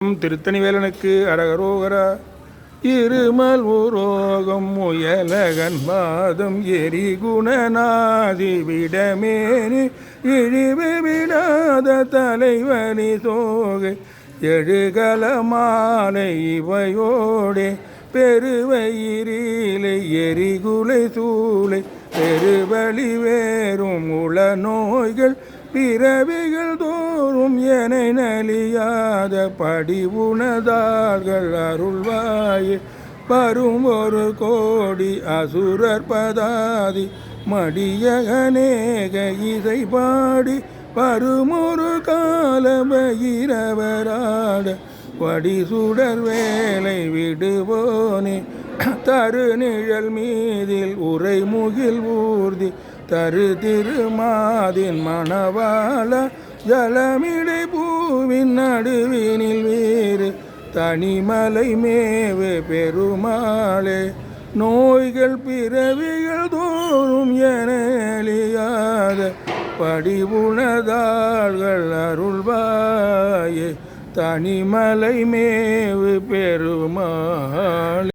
திருத்தணி வேலனுக்கு அரகரோகரா. இருமல் உரோகம் முயலகன் பாதம் எரி குணநாதி விடமேனி இழிவு விடாத தலைவனி தோகை எழுகல மாலை இவையோடே பெருவயிரிலை எரிகுலை சூளை பெருவழி வேறும் உள நோய்கள் பிறவிகள் தோறும் என நலியாத படி உணதாள்கள் அருள்வாயே. வரும் ஒரு கோடி அசுரர் பதாதி மடிய அநேக இசை பாடி வருமொரு கால பயிரவராட வடி சுடர் வேலை விடுவோனே. தருநிழல் மீதில் உரை முகில் ஊர்தி தரு திருமாதின் மணவாள ஜலமிடை பூவின் நடுவினில் வேறு தனிமலை மேவு பெருமாளே. நோய்கள் பிறவிகள் தோறும் என அழியாத படிவுணதாள்கள் அருள்வாயே. தனிமலை மேவு பெருமாளே.